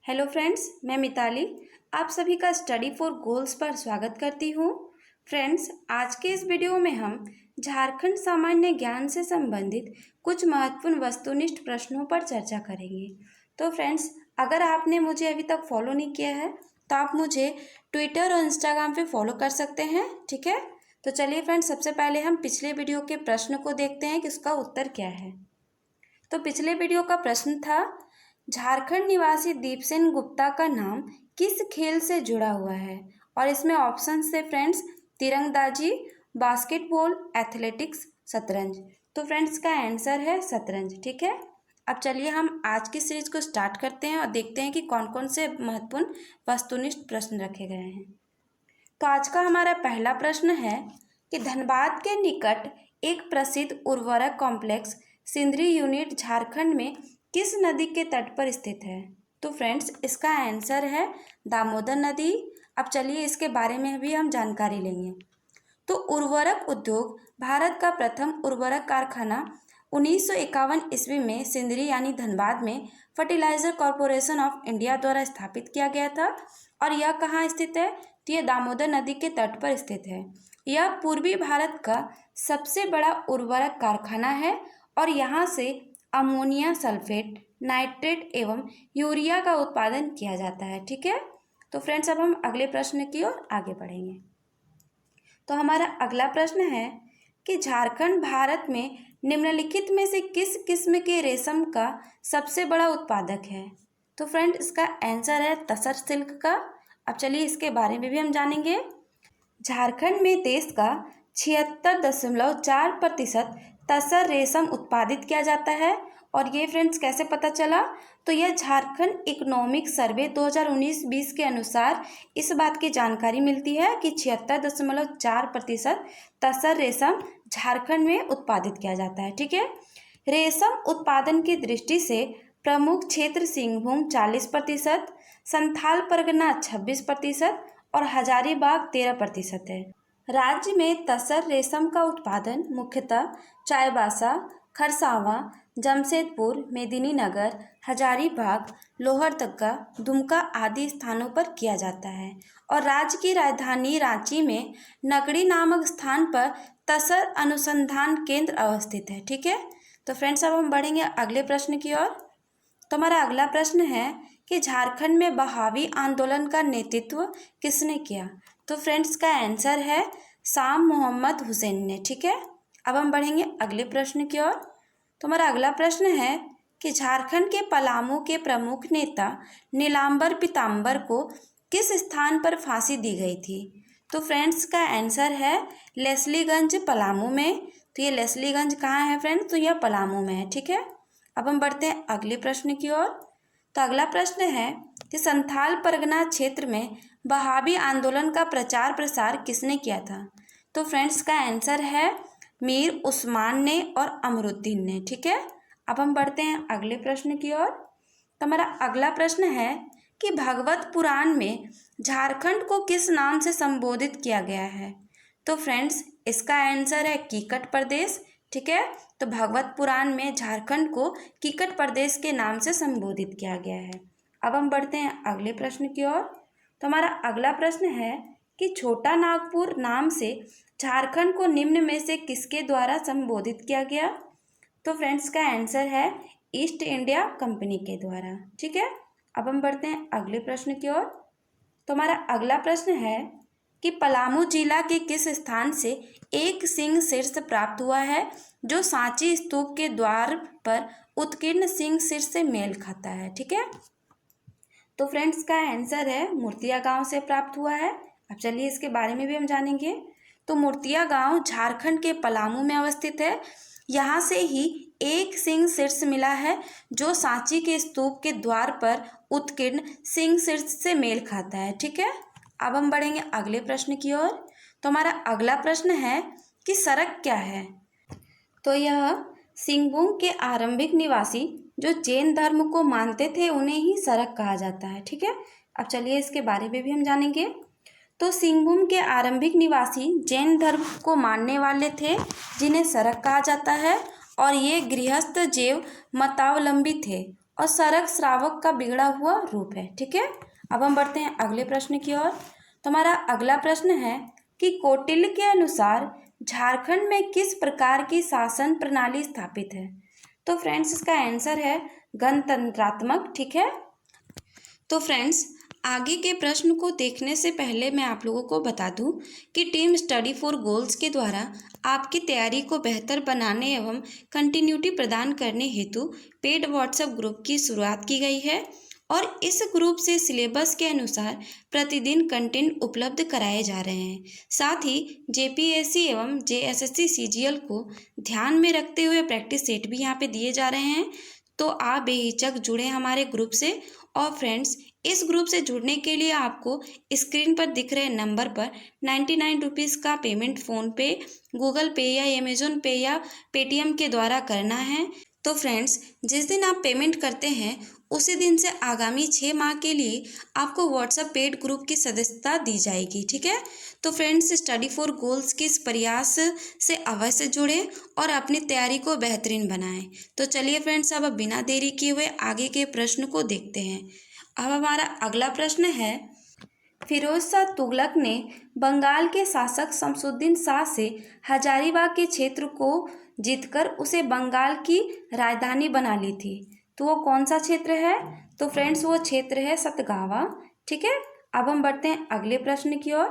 Hello friends, मैं मिताली आप सभी का स्टडी फॉर गोल्स पर स्वागत करती हूँ। फ्रेंड्स, आज के इस वीडियो में हम झारखंड सामान्य ज्ञान से संबंधित कुछ महत्वपूर्ण वस्तुनिष्ठ प्रश्नों पर चर्चा करेंगे। तो फ्रेंड्स, अगर आपने मुझे अभी तक फॉलो नहीं किया है तो आप मुझे ट्विटर और इंस्टाग्राम पे फॉलो कर सकते हैं, ठीक है। तो चलिए फ्रेंड्स, सबसे पहले हम पिछले वीडियो के प्रश्न को देखते हैं कि उसका उत्तर क्या है। तो पिछले वीडियो का प्रश्न था, झारखंड निवासी दीपसेन गुप्ता का नाम किस खेल से जुड़ा हुआ है। और इसमें ऑप्शन से फ्रेंड्स तीरंदाजी, बास्केटबॉल, एथलेटिक्स, शतरंज। तो फ्रेंड्स का आंसर है शतरंज, ठीक है। अब चलिए हम आज की सीरीज को स्टार्ट करते हैं और देखते हैं कि कौन कौन से महत्वपूर्ण वस्तुनिष्ठ प्रश्न रखे गए हैं। तो आज का हमारा पहला प्रश्न है कि धनबाद के निकट एक प्रसिद्ध उर्वरक कॉम्प्लेक्स सिंदरी यूनिट झारखंड में किस नदी के तट पर स्थित है। तो फ्रेंड्स इसका आंसर है दामोदर नदी। अब चलिए इसके बारे में भी हम जानकारी लेंगे। तो उर्वरक उद्योग भारत का प्रथम उर्वरक कारखाना 1951 ईस्वी में सिंदरी यानी धनबाद में फर्टिलाइजर कॉरपोरेशन ऑफ इंडिया द्वारा स्थापित किया गया था। और यह कहाँ स्थित है? तो यह दामोदर नदी के तट पर स्थित है। यह पूर्वी भारत का सबसे बड़ा उर्वरक कारखाना है और यहाँ से अमोनिया सल्फेट, नाइट्रेट एवं यूरिया का उत्पादन किया जाता है, ठीक है। तो फ्रेंड्स अब हम अगले प्रश्न की ओर आगे बढ़ेंगे। तो हमारा अगला प्रश्न है कि झारखंड भारत में निम्नलिखित में से किस किस्म के रेशम का सबसे बड़ा उत्पादक है। तो फ्रेंड इसका आंसर है तसर सिल्क का। अब चलिए इसके बारे में भी हम जानेंगे। झारखंड में देश का 76.4% तसर रेशम उत्पादित किया जाता है। और ये फ्रेंड्स कैसे पता चला? तो यह झारखंड इकोनॉमिक सर्वे 2019-20 के अनुसार इस बात की जानकारी मिलती है कि 76.4% तसर रेशम झारखंड में उत्पादित किया जाता है, ठीक है। रेशम उत्पादन की दृष्टि से प्रमुख क्षेत्र सिंहभूम 40%, संथाल परगना 26% और हजारीबाग 13% है। राज्य में तसर रेशम का उत्पादन मुख्यतः चाईबासा, खरसावां, जमशेदपुर, मेदिनीनगर, हजारीबाग, लोहरदगा, दुमका आदि स्थानों पर किया जाता है। और राज्य की राजधानी रांची में नगड़ी नामक स्थान पर तसर अनुसंधान केंद्र अवस्थित है, ठीक है। तो फ्रेंड्स अब हम बढ़ेंगे अगले प्रश्न की ओर। तो हमारा अगला प्रश्न है कि झारखंड में बहावी आंदोलन का नेतृत्व किसने किया। तो फ्रेंड्स का आंसर है शाम मोहम्मद हुसैन ने, ठीक है। अब हम बढ़ेंगे अगले प्रश्न की ओर। तो हमारा अगला प्रश्न है कि झारखंड के पलामू के प्रमुख नेता नीलांबर पीताम्बर को किस स्थान पर फांसी दी गई थी। तो फ्रेंड्स का आंसर है लेस्लीगंज, पलामू में। तो ये लेस्लीगंज कहाँ है फ्रेंड्स? तो यह पलामू में है, ठीक है। अब हम बढ़ते हैं अगले प्रश्न की ओर। तो अगला प्रश्न है कि संथाल परगना क्षेत्र में बहावी आंदोलन का प्रचार प्रसार किसने किया था। तो फ्रेंड्स का आंसर है मीर उस्मान ने और अमरुद्दीन ने, ठीक है। अब हम बढ़ते हैं अगले प्रश्न की ओर। तो हमारा अगला प्रश्न है कि भगवत पुराण में झारखंड को किस नाम से संबोधित किया गया है। तो फ्रेंड्स इसका आंसर है कीकट प्रदेश, ठीक है। तो भगवत पुराण में झारखंड को कीकट प्रदेश के नाम से संबोधित किया गया है। अब हम बढ़ते हैं अगले प्रश्न की ओर। तो हमारा अगला प्रश्न है कि छोटा नागपुर नाम से झारखंड को निम्न में से किसके द्वारा संबोधित किया गया। तो फ्रेंड्स का आंसर है ईस्ट इंडिया कंपनी के द्वारा, ठीक है। अब हम बढ़ते हैं अगले प्रश्न की ओर। तो हमारा अगला प्रश्न है कि पलामू जिला के किस स्थान से एक सिंह शीर्ष प्राप्त हुआ है जो सांची स्तूप के द्वार पर उत्कीर्ण सिंह शीर्ष से मेल खाता है, ठीक है। तो फ्रेंड्स का आंसर है मूर्तिया गांव से प्राप्त हुआ है। अब चलिए इसके बारे में भी हम जानेंगे। तो मूर्तिया गांव झारखंड के पलामू में अवस्थित है। यहाँ से ही एक सिंह शीर्ष मिला है जो सांची के स्तूप के द्वार पर उत्कीर्ण सिंह शीर्ष से मेल खाता है, ठीक है। अब हम बढ़ेंगे अगले प्रश्न की ओर। तो हमारा अगला प्रश्न है कि सड़क क्या है। तो यह सिंहभूम के आरंभिक निवासी जो जैन धर्म को मानते थे उन्हें ही सड़क कहा जाता है, ठीक है। अब चलिए इसके बारे में भी हम जानेंगे। तो सिंहभूम के आरंभिक निवासी जैन धर्म को मानने वाले थे जिन्हें सड़क कहा जाता है। और ये गृहस्थ जैव मतावलंबी थे और सरक श्रावक का बिगड़ा हुआ रूप है। ठीक है, अब हम बढ़ते हैं अगले प्रश्न की ओर। तो हमारा अगला प्रश्न है कि कौटिल्य के अनुसार झारखंड में किस प्रकार की शासन प्रणाली स्थापित है। तो फ्रेंड्स इसका आंसर है गणतंत्रात्मक। ठीक है, तो फ्रेंड्स आगे के प्रश्न को देखने से पहले मैं आप लोगों को बता दूं कि टीम स्टडी फॉर गोल्स के द्वारा आपकी तैयारी को बेहतर बनाने एवं कंटिन्यूटी प्रदान करने हेतु पेड व्हाट्सएप ग्रुप की शुरुआत की गई है और इस ग्रुप से सिलेबस के अनुसार प्रतिदिन कंटेंट उपलब्ध कराए जा रहे हैं। साथ ही जेपीएससी एवं जेएसएससी सीजीएल को ध्यान में रखते हुए प्रैक्टिस सेट भी यहाँ पे दिए जा रहे हैं। तो आप बेहिचक जुड़े हमारे ग्रुप से। और फ्रेंड्स इस ग्रुप से जुड़ने के लिए आपको स्क्रीन पर दिख रहे नंबर पर 99 रुपीज़ का पेमेंट फ़ोनपे, गूगल पे या अमेज़ॉन पे या पेटीएम के द्वारा करना है। तो फ्रेंड्स जिस दिन आप पेमेंट करते हैं उसी दिन से आगामी 6 माह के लिए आपको व्हाट्सएप पेड ग्रुप की सदस्यता दी जाएगी। ठीक है, तो फ्रेंड्स स्टडी फॉर गोल्स के इस प्रयास से अवश्य जुड़ें और अपनी तैयारी को बेहतरीन बनाएं। तो चलिए फ्रेंड्स अब बिना देरी किए हुए आगे के प्रश्न को देखते हैं। अब हमारा अगला प्रश्न है, फिरोज शाह तुगलक ने बंगाल के शासक शमसुद्दीन शाह से हजारीबाग के क्षेत्र को जीतकर उसे बंगाल की राजधानी बना ली थी। तो वो कौन सा क्षेत्र है? तो फ्रेंड्स वो क्षेत्र है सतगावा। ठीक है, अब हम बढ़ते हैं अगले प्रश्न की ओर।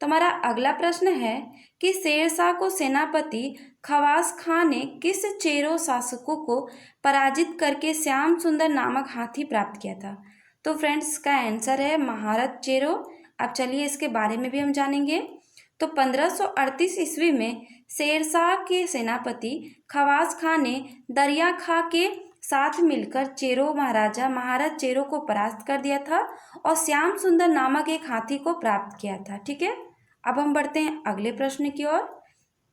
तो हमारा अगला प्रश्न है कि शेरशाह को सेनापति खवास खां ने किस चेरो शासकों को पराजित करके श्याम सुंदर नामक हाथी प्राप्त किया था। तो फ्रेंड्स इसका आंसर है महारत चेरो। अब चलिए इसके बारे में भी हम जानेंगे। तो 1538 ईस्वी में शेरशाह के सेनापति खवास खां ने दरिया खां के साथ मिलकर चेरो महाराजा महारत चेरो को परास्त कर दिया था और श्याम सुंदर नामक एक हाथी को प्राप्त किया था। ठीक है, अब हम बढ़ते हैं अगले प्रश्न की ओर।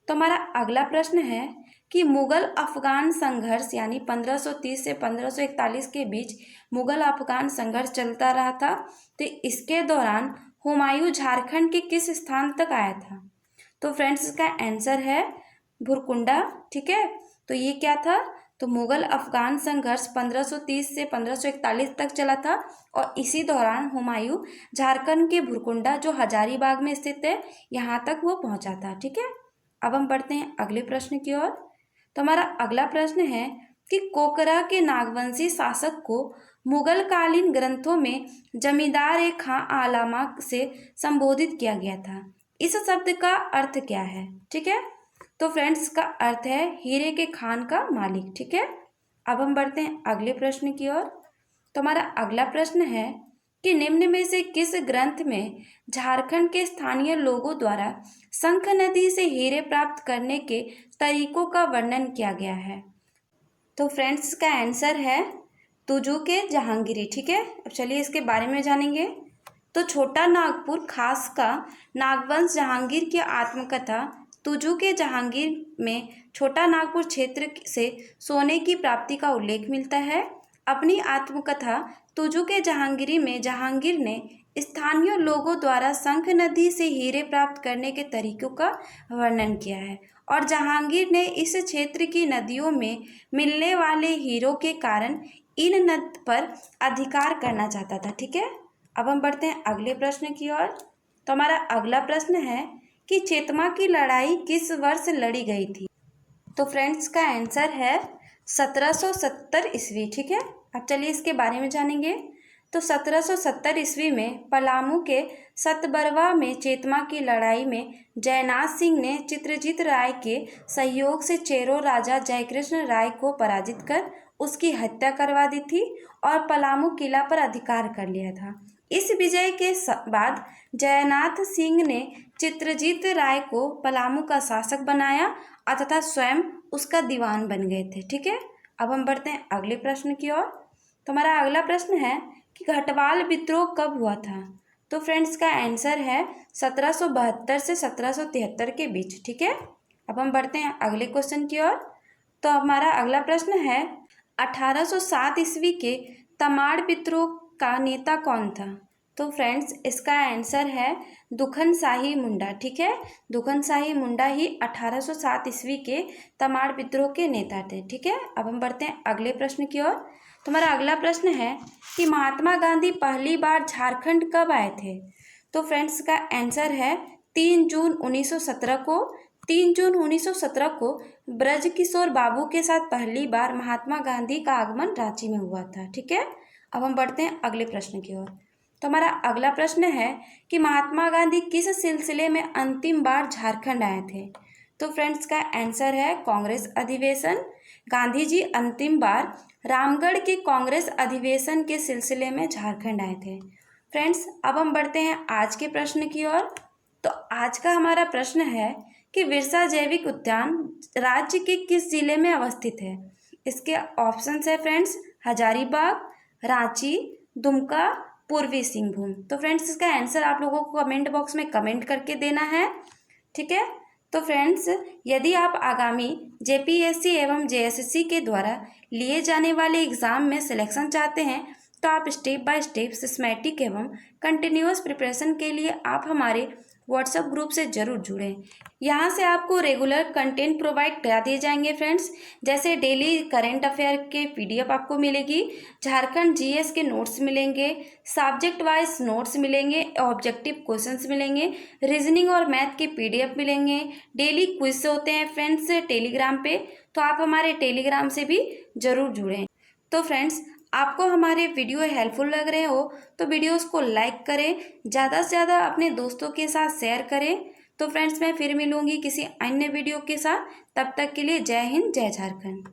तो हमारा अगला प्रश्न है कि मुगल अफगान संघर्ष यानी 1530 से 1541 के बीच मुगल अफगान संघर्ष चलता रहा था। तो इसके दौरान हुमायूं झारखंड के किस स्थान तक आया था। तो फ्रेंड्स इसका आंसर है भुरकुंडा। ठीक है, तो ये क्या था? तो मुगल अफगान संघर्ष 1530 से 1541 तक चला था और इसी दौरान हुमायूं झारखंड के भुरकुंडा जो हजारीबाग में स्थित है यहाँ तक वो पहुँचा था। ठीक है, अब हम बढ़ते हैं अगले प्रश्न की ओर। तो हमारा अगला प्रश्न है कि कोकरा के नागवंशी शासक को मुगल कालीन ग्रंथों में जमींदार ए खां आलामा से संबोधित किया गया था। इस शब्द का अर्थ क्या है? ठीक है, तो फ्रेंड्स इसका अर्थ है हीरे के खान का मालिक। ठीक है, अब हम बढ़ते हैं अगले प्रश्न की ओर। तो हमारा अगला प्रश्न है कि निम्न में से किस ग्रंथ में झारखंड के स्थानीय लोगों द्वारा शंख नदी से हीरे प्राप्त करने के तरीकों का वर्णन किया गया है। तो फ्रेंड्स इसका आंसर है तुजू के जहांगीरी। ठीक है, अब चलिए इसके बारे में जानेंगे। तो छोटा नागपुर खास का नागवंश जहांगीर की आत्मकथा तुजू के जहांगीर में छोटा नागपुर क्षेत्र से सोने की प्राप्ति का उल्लेख मिलता है। अपनी आत्मकथा तुजू के जहांगीरी में जहांगीर ने स्थानीय लोगों द्वारा शंख नदी से हीरे प्राप्त करने के तरीकों का वर्णन किया है और जहांगीर ने इस क्षेत्र की नदियों में मिलने वाले हीरों के कारण इन नद पर अधिकार करना चाहता था। ठीक है, अब हम बढ़ते हैं अगले प्रश्न की ओर। तो हमारा अगला प्रश्न है कि चेतमा की लड़ाई किस वर्ष लड़ी गई थी। तो फ्रेंड्स का आंसर है 1770 ईस्वी। ठीक है, अब चलिए इसके बारे में जानेंगे। तो 1770 ईस्वी में पलामू के सतबरवा में चेतमा की लड़ाई में जयनाथ सिंह ने चित्रजीत राय के सहयोग से चेरो राजा जयकृष्ण राय को पराजित कर उसकी हत्या करवा दी थी और पलामू किला पर अधिकार कर लिया था। इस विजय के बाद जयनाथ सिंह ने चित्रजीत राय को पलामू का शासक बनाया तथा स्वयं उसका दीवान बन गए थे। ठीक है, अब हम बढ़ते हैं अगले प्रश्न की ओर। तो हमारा अगला प्रश्न है कि घटवाल विद्रोह कब हुआ था। तो फ्रेंड्स का आंसर है 1772 से 1773 के बीच। ठीक है, अब हम बढ़ते हैं अगले क्वेश्चन की ओर। तो हमारा अगला प्रश्न है 1807 ईस्वी के तमाड़ विद्रोह का नेता कौन था। तो फ्रेंड्स इसका आंसर है दुखन शाही मुंडा। ठीक है, दुखन शाही मुंडा ही 1807 ईस्वी के तमाड़ विद्रोह के नेता थे। ठीक है, अब हम बढ़ते हैं अगले प्रश्न की ओर। तो हमारा अगला प्रश्न है कि महात्मा गांधी पहली बार झारखंड कब आए थे। तो फ्रेंड्स का आंसर है 3 जून 1917 को। 3 जून 1917 को ब्रजकिशोर बाबू के साथ पहली बार महात्मा गांधी का आगमन रांची में हुआ था। ठीक है, अब हम बढ़ते हैं अगले प्रश्न की ओर। तो हमारा अगला प्रश्न है कि महात्मा गांधी किस सिलसिले में अंतिम बार झारखंड आए थे। तो फ्रेंड्स का आंसर है कांग्रेस अधिवेशन। गांधी जी अंतिम बार रामगढ़ के कांग्रेस अधिवेशन के सिलसिले में झारखंड आए थे। फ्रेंड्स, अब हम बढ़ते हैं आज के प्रश्न की ओर। तो आज का हमारा प्रश्न है कि बिरसा जैविक उद्यान राज्य के किस जिले में अवस्थित है। इसके ऑप्शंस है फ्रेंड्स हजारीबाग, रांची, दुमका, पूर्वी सिंहभूम। तो फ्रेंड्स इसका आंसर आप लोगों को कमेंट बॉक्स में कमेंट करके देना है। ठीक है, तो फ्रेंड्स यदि आप आगामी जेपीएससी एवं जेएसएससी के द्वारा लिए जाने वाले एग्ज़ाम में सिलेक्शन चाहते हैं तो आप स्टेप बाय स्टेप सिस्टमैटिक एवं कंटिन्यूअस प्रिपरेशन के लिए आप हमारे व्हाट्सएप ग्रुप से ज़रूर जुड़ें। यहाँ से आपको रेगुलर कंटेंट प्रोवाइड करा दिए जाएंगे फ्रेंड्स, जैसे डेली करंट अफेयर के पीडीएफ आपको मिलेगी, झारखंड जीएस के नोट्स मिलेंगे, सब्जेक्ट वाइज नोट्स मिलेंगे, ऑब्जेक्टिव क्वेश्चंस मिलेंगे, रीजनिंग और मैथ के पीडीएफ मिलेंगे, डेली क्विज होते हैं फ्रेंड्स टेलीग्राम पे, तो आप हमारे टेलीग्राम से भी ज़रूर जुड़ें। तो फ्रेंड्स आपको हमारे वीडियो हेल्पफुल लग रहे हो तो वीडियोस को लाइक करें, ज़्यादा से ज़्यादा अपने दोस्तों के साथ शेयर करें। तो फ्रेंड्स मैं फिर मिलूंगी किसी अन्य वीडियो के साथ, तब तक के लिए जय हिंद जय झारखंड।